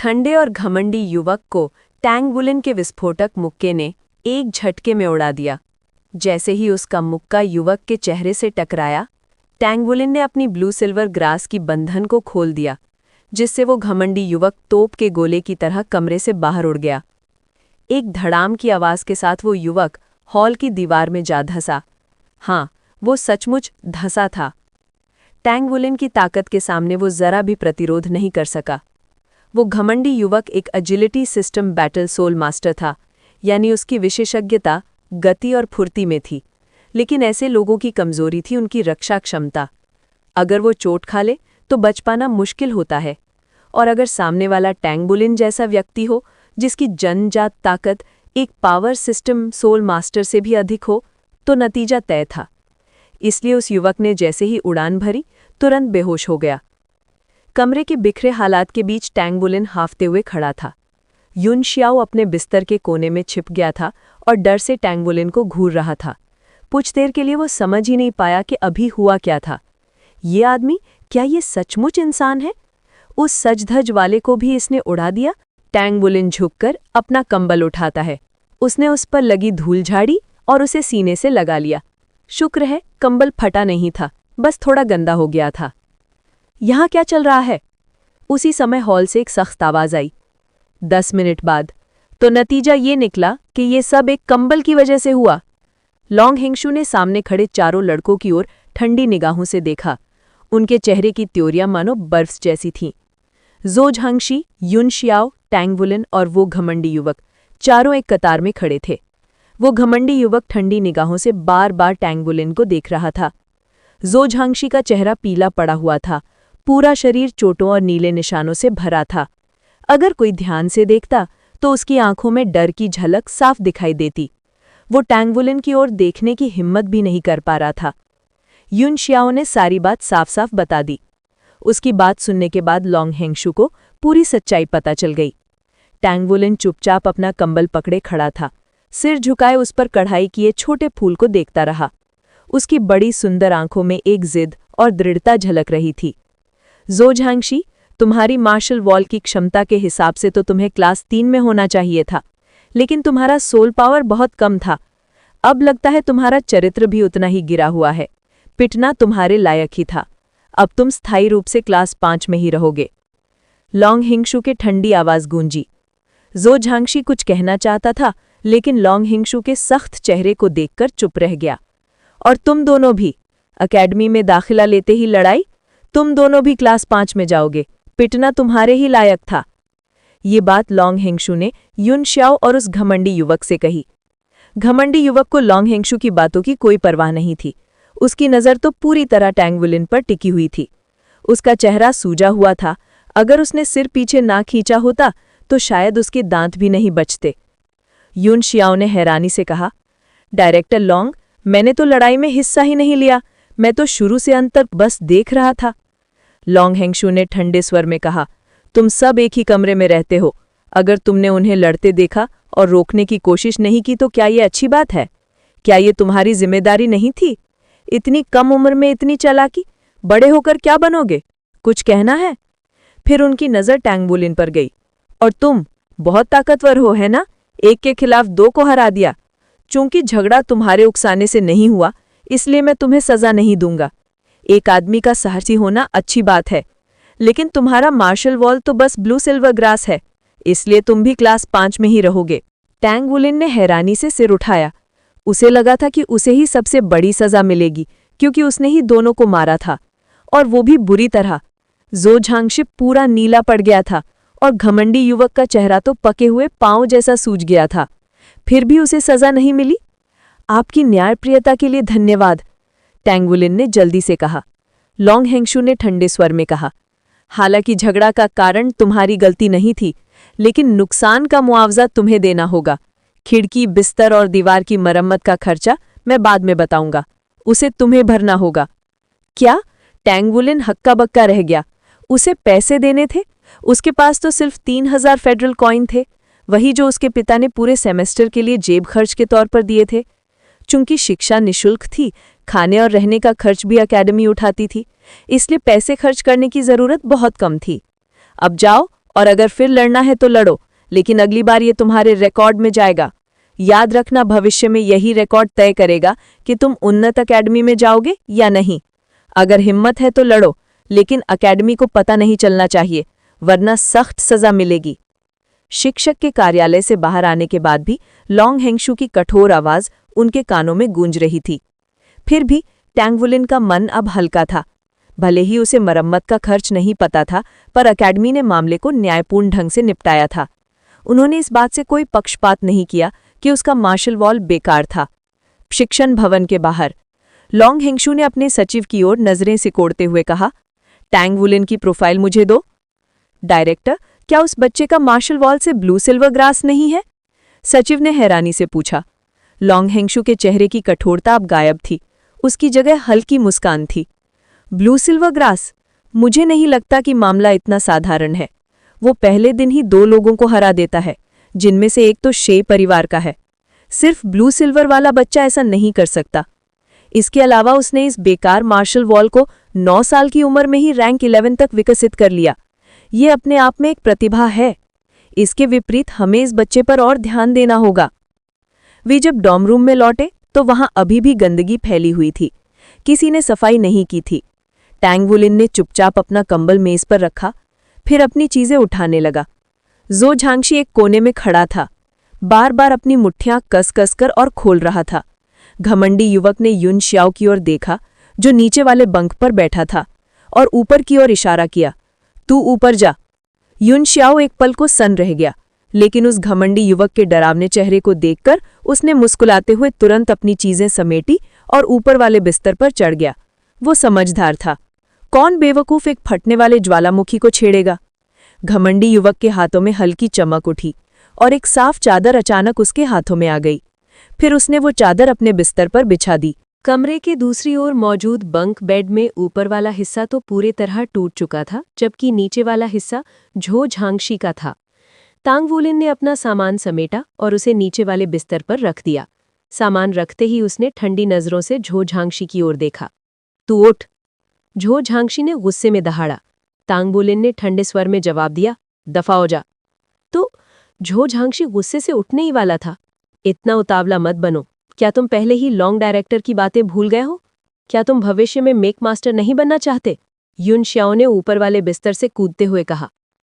ठंडे और घमंडी युवक को टैंगबुलिन के विस्फोटक मुक्के ने एक झटके में उड़ा दिया। जैसे ही उसका मुक्का युवक के चेहरे से टकराया, टैंगबुलिन ने अपनी ब्लू सिल्वर ग्रास की बंधन को खोल दिया, जिससे वो घमंडी युवक तोप के गोले की तरह कमरे से बाहर उड़ गया। एक धड़ाम की आवाज़ के साथ वो युवक हॉल की दीवार में जा धंसा। हाँ, वो सचमुच धंसा था। टैंगबुलिन की ताकत के सामने वो जरा भी प्रतिरोध नहीं कर सका। वो घमंडी युवक एक agility system battle soul master था, यानी उसकी विशेषज्ञता गति और फुर्ती में थी। लेकिन ऐसे लोगों की कमजोरी थी उनकी रक्षा क्षमता। अगर वो चोट खा ले तो बच पाना मुश्किल होता है, और अगर सामने वाला टैंगबुलिन जैसा व्यक्ति हो जिसकी जन्मजात ताकत एक पावर सिस्टम सोल मास्टर से भी अधिक हो, तो नतीजा तय था। इसलिए उस युवक ने जैसे ही उड़ान भरी, तुरंत बेहोश हो गया। कमरे के बिखरे हालात के बीच टैंगबुलिन हांफते हुए खड़ा था। युन शियाओ अपने बिस्तर के कोने में छिप गया था और डर से टैंगबुलिन को घूर रहा था। कुछ देर के लिए वो समझ ही नहीं पाया कि अभी हुआ क्या था। ये आदमी, क्या ये सचमुच इंसान है? उस सज-धज वाले को भी इसने उड़ा दिया? टैंगबुलिन झुककर अपना कंबल उठाता है। उसने उस पर लगी धूल झाड़ी और उसे सीने से लगा लिया। शुक्र है कंबल फटा नहीं था, बस थोड़ा गंदा हो गया था। यहाँ क्या चल रहा है? उसी समय हॉल से एक सख्त आवाज आई। 10 मिनट बाद तो नतीजा ये निकला कि ये सब एक कंबल की वजह से हुआ। लॉन्ग हिंगशू ने सामने खड़े चारों लड़कों की ओर ठंडी निगाहों से देखा। उनके चेहरे की त्योरियां मानो बर्फ जैसी थीं। ज़ो झांगशी, युन शियाओ, टैंगबुलिन और वो घमंडी युवक चारों एक कतार में खड़े थे। वो घमंडी युवक ठंडी निगाहों से बार बार टैंगबुलिन को देख रहा था। ज़ो झांगशी का चेहरा पीला पड़ा हुआ था, पूरा शरीर चोटों और नीले निशानों से भरा था। अगर कोई ध्यान से देखता तो उसकी आंखों में डर की झलक साफ दिखाई देती। वो टैंगबुलिन की ओर देखने की हिम्मत भी नहीं कर पा रहा था। युन शियाओ ने सारी बात साफ साफ बता दी। उसकी बात सुनने के बाद लॉन्ग हिंगशू को पूरी सच्चाई पता चल गई। टैंगबुलिन चुपचाप अपना कंबल पकड़े खड़ा था, सिर झुकाए उस पर कढ़ाई किए छोटे फूल को देखता रहा। उसकी बड़ी सुंदर आंखों में एक जिद और दृढ़ता झलक रही थी। ज़ो झांगशी, तुम्हारी मार्शल वॉल की क्षमता के हिसाब से तो तुम्हें क्लास 3 में होना चाहिए था, लेकिन तुम्हारा सोल पावर बहुत कम था। अब लगता है तुम्हारा चरित्र भी उतना ही गिरा हुआ है। पिटना तुम्हारे लायक ही था। अब तुम स्थायी रूप से क्लास 5 में ही रहोगे। लॉन्ग हिंगशू के ठंडी आवाज गूंजी। ज़ो झांगशी कुछ कहना चाहता था, लेकिन लॉन्ग हिंगशू के सख्त चेहरे को देखकर चुप रह गया। और तुम दोनों भी अकेडमी में दाखिला लेते ही लड़ाई? तुम दोनों भी क्लास 5 में जाओगे। पिटना तुम्हारे ही लायक था। ये बात लॉन्ग हिंगशू ने युन शियाओ और उस घमंडी युवक से कही। घमंडी युवक को लॉन्ग हिंगशू की बातों की कोई परवाह नहीं थी। उसकी नज़र तो पूरी तरह टैंगबुलिन पर टिकी हुई थी। उसका चेहरा सूजा हुआ था। अगर उसने सिर पीछे ना खींचा होता तो शायद उसके दांत भी नहीं बचते। युन शियाओ ने हैरानी से कहा, डायरेक्टर लॉन्ग, मैंने तो लड़ाई में हिस्सा ही नहीं लिया। मैं तो शुरू से अंत तक बस देख रहा था। लॉन्ग हिंगशू ने ठंडे स्वर में कहा, तुम सब एक ही कमरे में रहते हो। अगर तुमने उन्हें लड़ते देखा और रोकने की कोशिश नहीं की तो क्या ये अच्छी बात है? क्या ये तुम्हारी जिम्मेदारी नहीं थी? इतनी कम उम्र में इतनी चालाकी? बड़े होकर क्या बनोगे? कुछ कहना है? फिर उनकी नज़र टैंगबुलिन पर गई। और तुम बहुत ताकतवर हो, है ना? एक के खिलाफ 2 को हरा दिया। चूंकि झगड़ा तुम्हारे उकसाने से नहीं हुआ, इसलिए मैं तुम्हें सजा नहीं दूंगा। एक आदमी का साहसी होना अच्छी बात है, लेकिन तुम्हारा मार्शल वॉल तो बस ब्लू सिल्वर ग्रास है, इसलिए तुम भी क्लास 5 में ही रहोगे। टैंगबुलिन ने हैरानी से सिर उठाया। उसे लगा था कि उसे ही सबसे बड़ी सजा मिलेगी, क्योंकि उसने ही दोनों को मारा था, और वो भी बुरी तरह। ज़ो झांगशी पूरा नीला पड़ गया था और घमंडी युवक का चेहरा तो पके हुए पांव जैसा सूज गया था। फिर भी उसे सजा नहीं मिली। आपकी न्यायप्रियता के लिए धन्यवाद, टैंगबुलिन ने जल्दी से कहा। लॉन्ग हिंगशू ने ठंडे स्वर में कहा, हालांकि झगड़ा का कारण तुम्हारी गलती नहीं थी, लेकिन नुकसान का मुआवजा तुम्हें देना होगा। खिड़की, बिस्तर और दीवार की मरम्मत का खर्चा मैं बाद में बताऊंगा, उसे तुम्हें भरना होगा। क्या? टैंगबुलिन हक्का बक्का रह गया। उसे पैसे देने थे? उसके पास तो सिर्फ 3000 फेडरल कॉइन थे, वही जो उसके पिता ने पूरे सेमेस्टर के लिए जेब खर्च के तौर पर दिए थे। चूंकि शिक्षा निःशुल्क थी, खाने और रहने का खर्च भी अकेडमी उठाती थी, इसलिए पैसे खर्च करने की जरूरत बहुत कम थी। अब जाओ और अगर फिर लड़ना है तो लड़ो, लेकिन अगली बार ये तुम्हारे रिकॉर्ड में जाएगा। याद रखना, भविष्य में यही रिकॉर्ड तय करेगा कि तुम उन्नत अकेडमी में जाओगे या नहीं। अगर हिम्मत है तो लड़ो, लेकिन अकेडमी को पता नहीं चलना चाहिए, वरना सख्त सजा मिलेगी। शिक्षक के कार्यालय से बाहर आने के बाद भी लॉन्ग हेंगशू की कठोर आवाज उनके कानों में गूंज रही थी। फिर भी टैंग वुलिन का मन अब हल्का था। भले ही उसे मरम्मत का खर्च नहीं पता था, पर अकेडमी ने मामले को न्यायपूर्ण ढंग से निपटाया था। उन्होंने इस बात से कोई पक्षपात नहीं किया कि उसका मार्शल वॉल बेकार था। शिक्षण भवन के बाहर लॉन्ग हेंगशू ने अपने सचिव की ओर नजरें सिकोड़ते हुए कहा, टैंग वुलिन की प्रोफाइल मुझे दो। डायरेक्टर, क्या उस बच्चे का मार्शल वॉल से ब्लू सिल्वर ग्रास नहीं है? सचिव ने हैरानी से पूछा। लॉन्ग हेंगशू के चेहरे की कठोरता अब गायब थी, उसकी जगह हल्की मुस्कान थी। Blue silver grass? मुझे नहीं लगता कि मामला इतना साधारण है। वो पहले दिन ही 2 लोगों को हरा देता है, जिनमें से एक तो शे परिवार का है। सिर्फ ब्लू सिल्वर वाला बच्चा ऐसा नहीं कर सकता। इसके अलावा उसने इस बेकार मार्शल वॉल को 9 साल की उम्र में ही रैंक 11 तक विकसित कर लिया। ये अपने आप में एक प्रतिभा है। इसके विपरीत हमें इस बच्चे पर और ध्यान देना होगा। वे जब डॉर्म रूम में लौटे तो वहां अभी भी गंदगी फैली हुई थी। किसी ने सफाई नहीं की थी। टैंग वुलिन ने चुपचाप अपना कंबल मेज पर रखा, फिर अपनी चीजें उठाने लगा। जो झांगशी एक कोने में खड़ा था, बार बार अपनी मुट्ठियां कस कर और खोल रहा था। घमंडी युवक ने युन श्याओ की ओर देखा, जो नीचे वाले बंक पर बैठा था, और ऊपर की ओर इशारा किया, तू ऊपर जा। युन श्याओ एक पल को सन रह गया, लेकिन उस घमंडी युवक के डरावने चेहरे को देखकर उसने मुस्कुराते हुए तुरंत अपनी चीजें समेटी और ऊपर वाले बिस्तर पर चढ़ गया। वो समझदार था। कौन बेवकूफ एक फटने वाले ज्वालामुखी को छेड़ेगा? घमंडी युवक के हाथों में हल्की चमक उठी और एक साफ चादर अचानक उसके हाथों में आ गई। फिर उसने वो चादर अपने बिस्तर पर बिछा दी। कमरे के दूसरी ओर मौजूद बंक बेड में ऊपर वाला हिस्सा तो पूरी तरह टूट चुका था, जबकि नीचे वाला हिस्सा झो झांगशी का था। तांग वुलिन ने अपना सामान समेटा और उसे नीचे वाले बिस्तर पर रख दिया। सामान रखते ही उसने ठंडी नजरों से झो झांगशी की ओर देखा। तू उठ। झो झांगशी ने गुस्से में दहाड़ा। तांग वुलिन ने ठंडे स्वर में जवाब दिया, दफा हो जा। तो झो झांगशी गुस्से से उठने ही वाला था। इतना उतावला मत बनो। क्या तुम पहले ही लॉन्ग डायरेक्टर की बातें भूल गए हो? क्या तुम भविष्य में मेक मास्टर नहीं बनना चाहते? युन श्याओ ने ऊपर वाले बिस्तर से कूदते हुए कहा।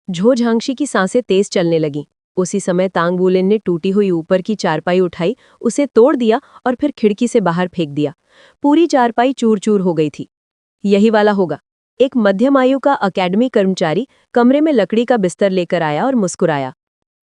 झो झांगशी की सांसें तेज चलने लगीं। उसी समय तांग वुलिन ने टूटी हुई ऊपर की चारपाई उठाई, उसे तोड़ दिया और फिर खिड़की से बाहर फेंक दिया। पूरी चारपाई चूर चूर हो गई थी। यही वाला होगा। एक मध्यम आयु का अकेडमी कर्मचारी कमरे में लकड़ी का बिस्तर लेकर आया और मुस्कुराया।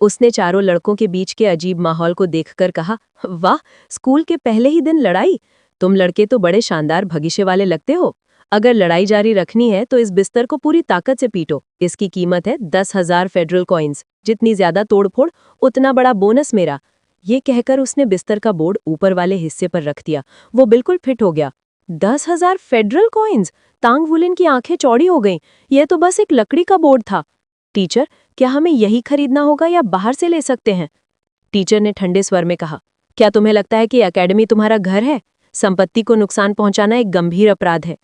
उसने चारों लड़कों के बीच के अजीब माहौल को देखकर कहा, वाह, स्कूल के पहले ही दिन लड़ाई। तुम लड़के तो बड़े शानदार भविष्य वाले लगते हो। अगर लड़ाई जारी रखनी है तो इस बिस्तर को पूरी ताकत से पीटो। इसकी कीमत है 10,000 फेडरल कॉइन्स। जितनी ज्यादा तोड़फोड़ उतना बड़ा बोनस मेरा। ये कहकर उसने बिस्तर का बोर्ड ऊपर वाले हिस्से पर रख दिया। वो बिल्कुल फिट हो गया। 10,000 फेडरल कॉइन्स! तांग वुलिन की आंखें चौड़ी हो गईं। यह तो बस एक लकड़ी का बोर्ड था। टीचर, क्या हमें यही खरीदना होगा या बाहर से ले सकते हैं? टीचर ने ठंडे स्वर में कहा, क्या तुम्हें लगता है कि अकेडमी तुम्हारा घर है? संपत्ति को नुकसान पहुंचाना एक गंभीर अपराध है।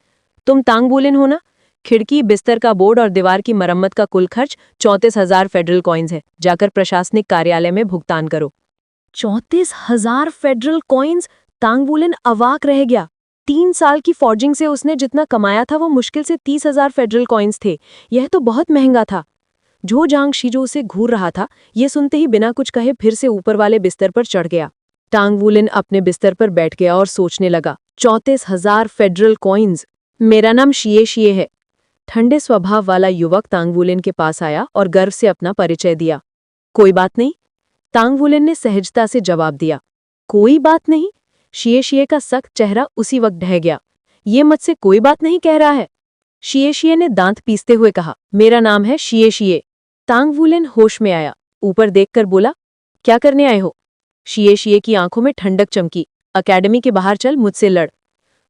तुम तांग वुलिन हो ना? खिड़की, बिस्तर का बोर्ड और दीवार की मरम्मत का कुल खर्च 34,000 फेडरल कॉइन्स है। जाकर प्रशासनिक कार्यालय में भुगतान करो। 34,000 फेडरल कॉइन्स! तांग वुलिन अवाक रह गया। 3 साल की फॉर्जिंग से उसने जितना कमाया था वो मुश्किल से 30,000 फेडरल कॉइन्स थे। यह तो बहुत महंगा था। झो झांगशी जो उसे घूर रहा था, ये सुनते ही बिना कुछ कहे फिर से ऊपर वाले बिस्तर पर चढ़ गया। तांग वुलिन अपने बिस्तर पर बैठ गया और सोचने लगा, 34,000 फेडरल कॉइन्स! मेरा नाम शिए शिए है। ठंडे स्वभाव वाला युवक तांग वुलिन के पास आया और गर्व से अपना परिचय दिया। कोई बात नहीं, तांग वुलिन ने सहजता से जवाब दिया। कोई बात नहीं? शिए शिए का सख्त चेहरा उसी वक्त ढह गया। ये मुझसे कोई बात नहीं कह रहा है। शिए शिए ने दांत पीसते हुए कहा, मेरा नाम है शिए शिए। तांग वुलिन होश में आया, ऊपर देखकर बोला, क्या करने आए हो? शिए शिए की आंखों में ठंडक चमकी। अकेडमी के बाहर चल, मुझसे लड़।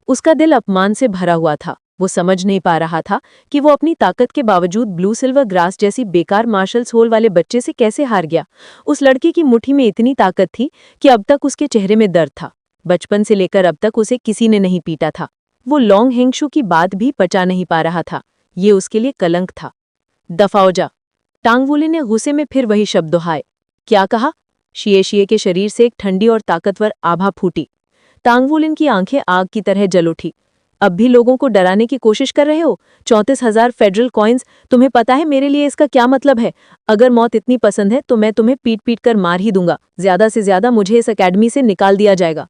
उसका दिल अपमान से भरा हुआ था। वो समझ नहीं पा रहा था कि वो अपनी ताकत के बावजूद ब्लू सिल्वर ग्रास जैसी बेकार मार्शल सोल वाले बच्चे से कैसे हार गया। उस लड़के की मुट्ठी में इतनी ताकत थी कि अब तक उसके चेहरे में दर्द था। बचपन से लेकर अब तक उसे किसी ने नहीं पीटा था। वो लॉन्ग हेंगशू की बात भी पचा नहीं पा रहा था। ये उसके लिए कलंक था। दफा हो जा। टांग वुलिन ने गुस्से में फिर वही शब्द दोहराए। क्या कहा? शिए के शरीर से एक ठंडी और ताकतवर आभा फूटी। टांग वुलिन की आंखें आग की तरह जल उठी। अब भी लोगों को डराने की कोशिश कर रहे हो? 34,000 फेडरल कॉइन्स, तुम्हें पता है मेरे लिए इसका क्या मतलब है? अगर मौत इतनी पसंद है तो मैं तुम्हें पीट पीट कर मार ही दूंगा। ज्यादा से ज्यादा मुझे इस अकेडमी से निकाल दिया जाएगा।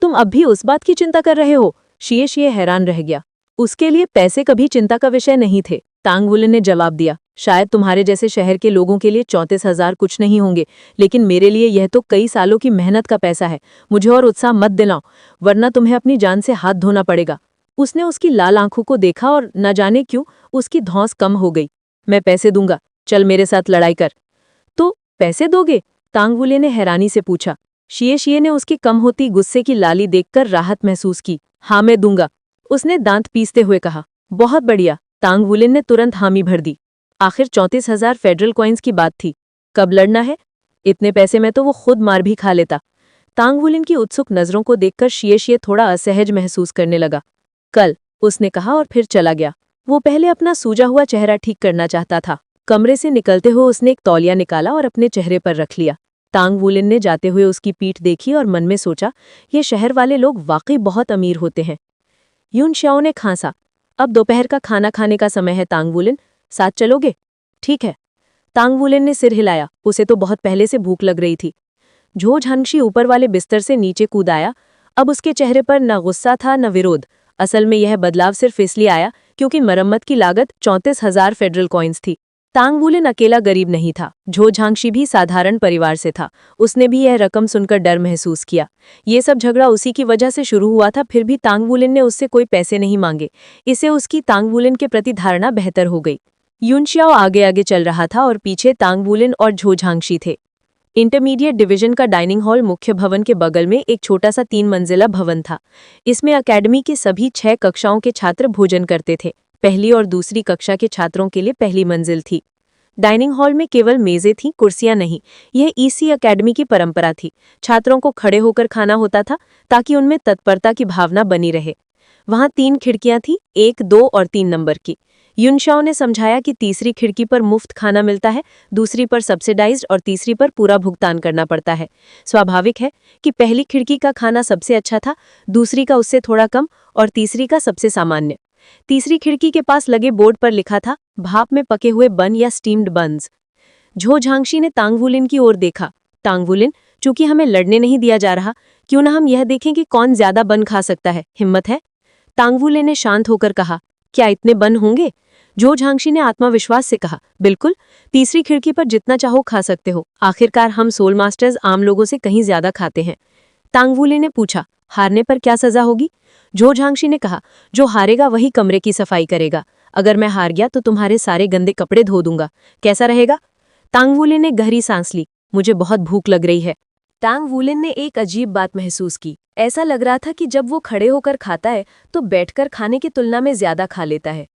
तुम अब भी उस बात की चिंता कर रहे हो? शिए हैरान रह गया। उसके लिए पैसे कभी चिंता का विषय नहीं थे। टांग वुलिन ने जवाब दिया, शायद तुम्हारे जैसे शहर के लोगों के लिए 34,000 कुछ नहीं होंगे, लेकिन मेरे लिए यह तो कई सालों की मेहनत का पैसा है। मुझे और उत्साह मत दिलाओ, वरना तुम्हें अपनी जान से हाथ धोना पड़ेगा। उसने उसकी लाल आंखों को देखा और न जाने क्यों उसकी धौंस कम हो गई। मैं पैसे दूंगा, चल मेरे साथ लड़ाई कर। तो पैसे दोगे? टांग वुलिन ने हैरानी से पूछा। शिए ने उसकी कम होती गुस्से की लाली देखकर राहत महसूस की। हाँ, मैं दूंगा, उसने दांत पीसते हुए कहा। बहुत बढ़िया, टांग वुलिन ने तुरंत हामी भर दी। आखिर 34,000 फेडरल कॉइन्स की बात थी। कब लड़ना है? इतने पैसे में तो वो खुद मार भी खा लेता। टांग वुलिन की उत्सुक नजरों को देखकर शिए थोड़ा असहज महसूस करने लगा। कल, उसने कहा और फिर चला गया। वो पहले अपना सूजा हुआ चेहरा ठीक करना चाहता था। कमरे से निकलते हुए उसने एक तौलिया निकाला और अपने चेहरे पर रख लिया। टांग वुलिन ने जाते हुए उसकी पीठ देखी और मन में सोचा, ये शहर वाले लोग वाकई बहुत अमीर होते हैं। यून श्याओ ने खांसा। अब दोपहर का खाना खाने का समय है टांग वुलिन, साथ चलोगे? ठीक है। टांग वुलिन ने सिर हिलाया, उसे तो बहुत पहले से भूख लग रही थी। झो झांगशी ऊपर वाले बिस्तर से नीचे कूद आया। अब उसके चेहरे पर न गुस्सा था न विरोध। असल में यह बदलाव सिर्फ इसलिए आया क्योंकि मरम्मत की लागत 34,000 फेडरल कॉइन्स थी। टांग वुलिन अकेला गरीब नहीं था, झो झांगशी भी साधारण परिवार से था। उसने भी यह रकम सुनकर डर महसूस किया। ये सब झगड़ा उसी की वजह से शुरू हुआ था, फिर भी टांग वुलिन ने उससे कोई पैसे नहीं मांगे। इससे उसकी टांग वुलिन के प्रति धारणा बेहतर हो गई। यून श्याओ आगे आगे चल रहा था और पीछे टांग वुलिन और झो झांगशी थे। इंटरमीडिएट डिवीजन का डाइनिंग हॉल मुख्य भवन के बगल में एक छोटा सा 3 मंजिला भवन था। इसमें अकेडमी के सभी 6 कक्षाओं के छात्र भोजन करते थे। पहली और दूसरी कक्षा के छात्रों के लिए पहली मंजिल थी। डाइनिंग हॉल में केवल मेजें थीं, कुर्सियां नहीं। यह ईसी अकेडमी की परंपरा थी। छात्रों को खड़े होकर खाना होता था ताकि उनमें तत्परता की भावना बनी रहे। वहां 3 खिड़कियां थीं, 1, 2 और 3 नंबर की। यून श्याओ ने समझाया कि तीसरी खिड़की पर मुफ्त खाना मिलता है, दूसरी पर सब्सिडाइज्ड और तीसरी पर पूरा भुगतान करना पड़ता है। स्वाभाविक है कि पहली खिड़की का खाना सबसे अच्छा था, दूसरी का उससे थोड़ा कम और तीसरी का सबसे सामान्य। तीसरी खिड़की के पास लगे बोर्ड पर लिखा था, भाप में पके हुए बन या स्टीम्ड बन्स। झो झांगशी ने टांग वुलिन की ओर देखा। टांग वुलिन, चूंकि हमें लड़ने नहीं दिया जा रहा, क्यों ना हम यह देखें कि कौन ज्यादा बन खा सकता है, हिम्मत है? टांग वुलिन ने शांत होकर कहा, क्या इतने बन होंगे? झो झांगशी ने आत्मविश्वास से कहा, बिल्कुल, तीसरी खिड़की पर जितना चाहो खा सकते हो। आखिरकार हम सोल मास्टर्स आम लोगों से कहीं ज्यादा खाते हैं। टांग वुलिन ने पूछा, हारने पर क्या सजा होगी? झो झांगशी ने कहा, जो हारेगा वही कमरे की सफाई करेगा। अगर मैं हार गया तो तुम्हारे सारे गंदे कपड़े धो दूंगा। कैसा रहेगा? टांग वुलिन ने गहरी सांस ली। मुझे बहुत भूख लग रही है। टांग वुलिन ने एक अजीब बात महसूस की। ऐसा लग रहा था कि जब वो खड़े होकर खाता है तो बैठकर खाने की तुलना में ज्यादा खा लेता है।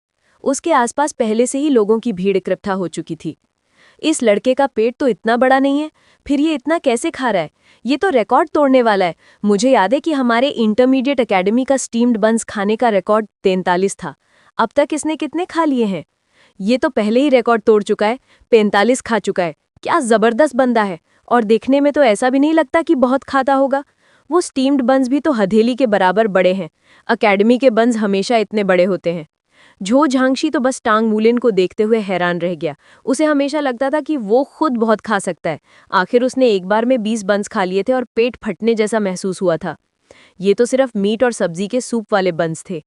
उसके आसपास पहले से ही लोगों की भीड़ इकट्ठा हो चुकी थी। इस लड़के का पेट तो इतना बड़ा नहीं है, फिर ये इतना कैसे खा रहा है? ये तो रिकॉर्ड तोड़ने वाला है। मुझे याद है कि हमारे इंटरमीडिएट एकेडमी का स्टीम्ड बन्स खाने का रिकॉर्ड 43 था। अब तक इसने कितने खा लिए हैं? ये तो पहले ही रिकॉर्ड तोड़ चुका है, 45 खा चुका है। क्या जबरदस्त बंदा है, और देखने में तो ऐसा भी नहीं लगता कि बहुत खाता होगा। वो स्टीम्ड बन्स भी तो हथेली के बराबर बड़े हैं। अकेडमी के बन्स हमेशा इतने बड़े होते हैं। झो झांगशी तो बस टांग वुलिन को देखते हुए हैरान रह गया। उसे हमेशा लगता था कि वो खुद बहुत खा सकता है। आखिर उसने एक बार में 20 बन्स खा लिए थे और पेट फटने जैसा महसूस हुआ था। ये तो सिर्फ मीट और सब्जी के सूप वाले बन्स थे।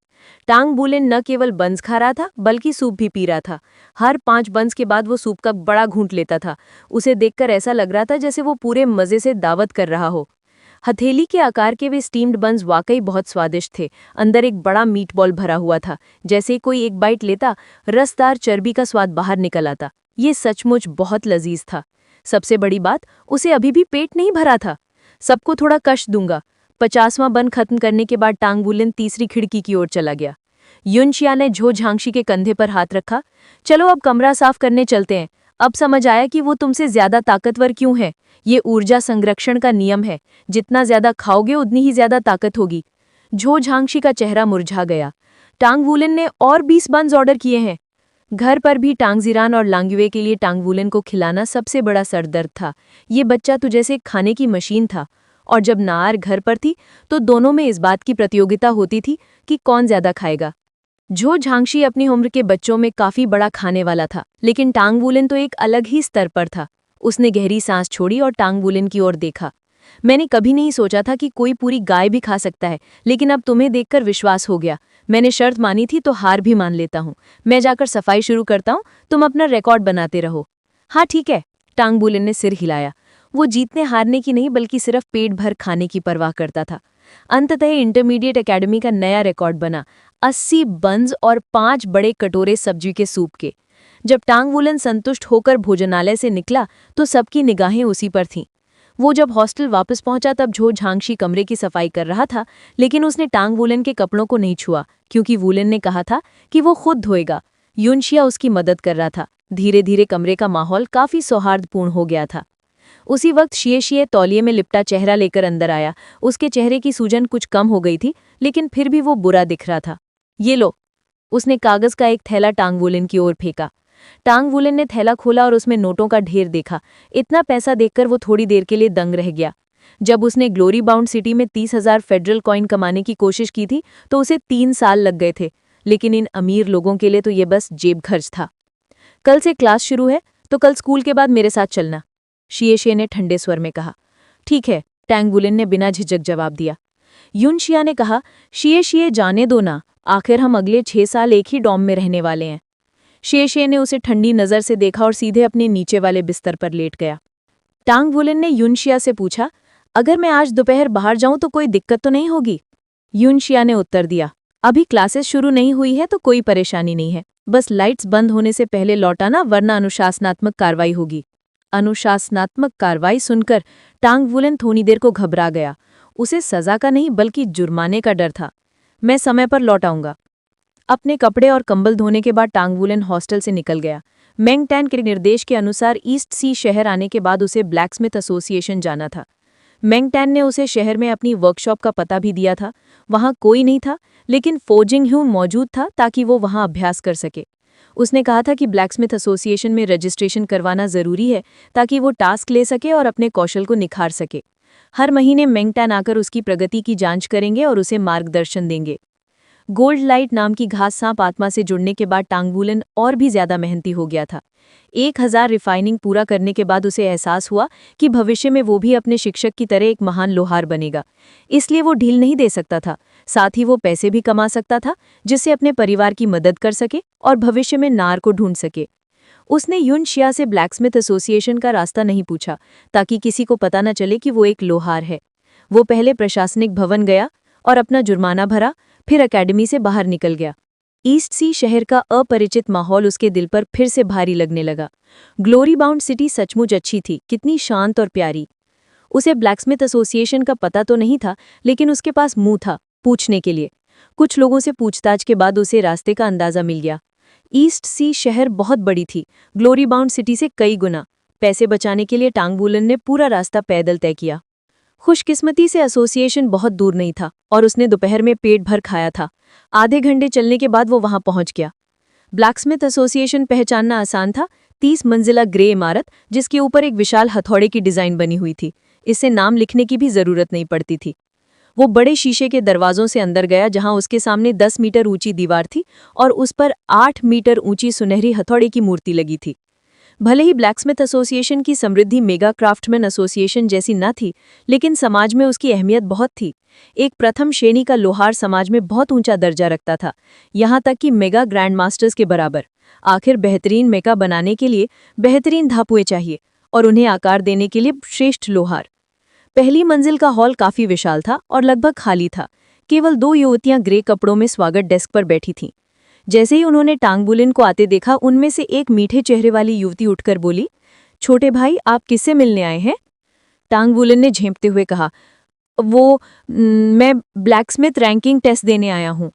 टांग वुलिन न केवल बन्स खा रहा था बल्कि सूप भी पी रहा था। हर 5 बन्स के बाद वो सूप का बड़ा घूंट लेता था। उसे देखकर ऐसा लग रहा था जैसे वो पूरे मजे से दावत कर रहा हो। हथेली के आकार के वे स्टीम्ड बन्स वाकई बहुत स्वादिष्ट थे। अंदर एक बड़ा मीट बॉल भरा हुआ था। जैसे ही कोई एक बाइट लेता, रसदार चर्बी का स्वाद बाहर निकल आता। ये सचमुच बहुत लजीज था। सबसे बड़ी बात, उसे अभी भी पेट नहीं भरा था। सबको थोड़ा कष्ट दूंगा। 50वां बन खत्म करने के बाद टांग वुलिन तीसरी खिड़की की ओर चला गया। युन शिया ने झो झांगशी के कंधे पर हाथ रखा। चलो अब कमरा साफ करने चलते हैं। अब समझ आया कि वो तुमसे ज्यादा ताकतवर क्यों है। ये ऊर्जा संरक्षण का नियम है, जितना ज्यादा खाओगे उतनी ही ज्यादा ताकत होगी। झो झांगशी का चेहरा मुरझा गया। टांग वुलिन ने और 20 बन्स ऑर्डर किए हैं। घर पर भी टांगजीरान और लांगयुए के लिए टांगवुलन को खिलाना सबसे बड़ा सरदर्द था। ये बच्चा तो जैसे खाने की मशीन था। और जब नार घर पर थी तो दोनों में इस बात की प्रतियोगिता होती थी कि कौन ज्यादा खाएगा। झो झांगशी अपनी उम्र के बच्चों में काफी बड़ा खाने वाला था, लेकिन टांगवुलन तो एक अलग ही स्तर पर था। उसने गहरी सांस छोड़ी और टांगवुलन की ओर देखा। मैंने कभी नहीं सोचा था कि कोई पूरी गाय भी खा सकता है, लेकिन अब तुम्हें देखकर विश्वास हो गया। मैंने शर्त मानी थी तो हार भी मान लेता हूँ। मैं जाकर सफाई शुरू करता हूँ, तुम अपना रिकॉर्ड बनाते रहो। हाँ ठीक है, टांगवुलन ने सिर हिलाया। वो जीतने हारने की नहीं बल्कि सिर्फ पेट भर खाने की परवाह करता था। अंततः इंटरमीडिएट एकेडमी का नया रिकॉर्ड बना, 80 बंस और 5 बड़े कटोरे सब्जी के सूप के। जब टांगवुलन संतुष्ट होकर भोजनालय से निकला तो सबकी निगाहें उसी पर थीं। वो जब हॉस्टल वापस पहुंचा तब झो झांगशी कमरे की सफाई कर रहा था, लेकिन उसने टांगवुलन के कपड़ों को नहीं छुआ क्योंकि वुलन ने कहा था कि वो खुद धोएगा। युनशिया उसकी मदद कर रहा था। धीरे धीरे कमरे का माहौल काफी सौहार्दपूर्ण हो गया था। उसी वक्त शिए तौलिए में लिपटा चेहरा लेकर अंदर आया। उसके चेहरे की सूजन कुछ कम हो गई थी, लेकिन फिर भी वो बुरा दिख रहा था। ये लो, उसने कागज का एक थैला टांगवुलन की ओर फेंका। टांगवुलन ने थैला खोला और उसमें नोटों का ढेर देखा। इतना पैसा देखकर वो थोड़ी देर के लिए दंग रह गया। जब उसने ग्लोरी बाउंड सिटी में 30,000 फेडरल कॉइन कमाने की कोशिश की थी तो उसे 3 साल लग गए थे, लेकिन इन अमीर लोगों के लिए तो ये बस जेब खर्च था। कल से क्लास शुरू है तो कल स्कूल के बाद मेरे साथ चलना, शिए ने ठंडे स्वर में कहा। ठीक है, टांगवुलन ने बिना झिझक जवाब दिया। युनशिया ने कहा, शिए जाने दो ना, आखिर हम अगले 6 साल एक ही डॉम में रहने वाले हैं। शिए ने उसे ठंडी नजर से देखा और सीधे अपने नीचे वाले बिस्तर पर लेट गया। टांगवुलन ने युनशिया से पूछा, अगर मैं आज दोपहर बाहर जाऊं तो कोई दिक्कत तो नहीं होगी? युनशिया ने उत्तर दिया, अभी क्लासेस शुरू नहीं हुई है तो कोई परेशानी नहीं है, बस लाइट्स बंद होने से पहले लौटाना वरना अनुशासनात्मक कार्रवाई होगी। अनुशासनात्मक कार्रवाई सुनकर टांगवुलन थोड़ी देर को घबरा गया। उसे सजा का नहीं बल्कि जुर्माने का डर था। मैं समय पर लौट आऊंगा। अपने कपड़े और कंबल धोने के बाद टांगवुलन हॉस्टल से निकल गया। मेंगटैन के निर्देश के अनुसार ईस्ट सी शहर आने के बाद उसे ब्लैकस्मिथ एसोसिएशन जाना था। मेंगटैन ने उसे शहर में अपनी वर्कशॉप का पता भी दिया था। वहां कोई नहीं था, लेकिन फोजिंग ह्यू मौजूद था ताकि वो वहां अभ्यास कर सके। उसने कहा था कि ब्लैकस्मिथ एसोसिएशन में रजिस्ट्रेशन करवाना जरूरी है ताकि वो टास्क ले सके और अपने कौशल को निखार सके। हर महीने मेंगटैन आकर उसकी प्रगति की जांच करेंगे और उसे मार्गदर्शन देंगे। गोल्ड लाइट नाम की घास सांप आत्मा से जुड़ने के बाद टांगवुलन और भी ज्यादा मेहनती हो गया था। 1000 रिफाइनिंग पूरा करने के बाद उसे एहसास हुआ कि भविष्य में वो भी अपने शिक्षक की तरह एक महान लोहार बनेगा। इसलिए वो ढील नहीं दे सकता था, साथ ही वो पैसे भी कमा सकता था जिससे अपने परिवार की मदद कर सके और भविष्य में नार को ढूंढ सके। उसने युनशिया से ब्लैकस्मिथ एसोसिएशन का रास्ता नहीं पूछा ताकि किसी को पता न चले कि वो एक लोहार है। वो पहले प्रशासनिक भवन गया और अपना जुर्माना भरा, फिर एकेडमी से बाहर निकल गया। ईस्ट सी शहर का अपरिचित माहौल उसके दिल पर फिर से भारी लगने लगा। ग्लोरी बाउंड सिटी सचमुच अच्छी थी, कितनी शांत और प्यारी। उसे ब्लैकस्मिथ एसोसिएशन का पता तो नहीं था, लेकिन उसके पास मुंह था पूछने के लिए। कुछ लोगों से पूछताछ के बाद उसे रास्ते का अंदाजा मिल गया। ईस्ट सी शहर बहुत बड़ी थी, ग्लोरी बाउंड सिटी से कई गुना। पैसे बचाने के लिए टांगवुलन ने पूरा रास्ता पैदल तय किया। खुशकिस्मती से एसोसिएशन बहुत दूर नहीं था और उसने दोपहर में पेट भर खाया था। आधे घंटे चलने के बाद वो वहां पहुंच गया। ब्लैकस्मिथ एसोसिएशन पहचानना आसान था, 30 मंजिला ग्रे इमारत जिसके ऊपर एक विशाल हथौड़े की डिजाइन बनी हुई थी। इससे नाम लिखने की भी जरूरत नहीं पड़ती थी। वो बड़े शीशे के दरवाजों से अंदर गया जहां उसके सामने 10 मीटर ऊंची दीवार थी और उस पर 8 मीटर ऊंची सुनहरी हथौड़े की मूर्ति लगी थी। भले ही ब्लैकस्मिथ एसोसिएशन की समृद्धि मेगा क्राफ्टमैन एसोसिएशन जैसी न थी, लेकिन समाज में उसकी अहमियत बहुत थी। एक प्रथम श्रेणी का लोहार समाज में बहुत ऊंचा दर्जा रखता था, यहाँ तक कि मेगा ग्रैंड मास्टर्स के बराबर। आखिर बेहतरीन मेका बनाने के लिए बेहतरीन धापुए चाहिए और उन्हें आकार देने के लिए श्रेष्ठ लोहार। पहली मंजिल का हॉल काफी विशाल था और लगभग खाली था। केवल 2 युवतियां ग्रे कपड़ों में स्वागत डेस्क पर बैठी थीं। जैसे ही उन्होंने टांगवुलन को आते देखा, उनमें से एक मीठे चेहरे वाली युवती उठकर बोली, छोटे भाई, आप किससे मिलने आए हैं? टांगवुलन ने झेंपते हुए कहा, मैं ब्लैकस्मिथ रैंकिंग टेस्ट देने आया हूं।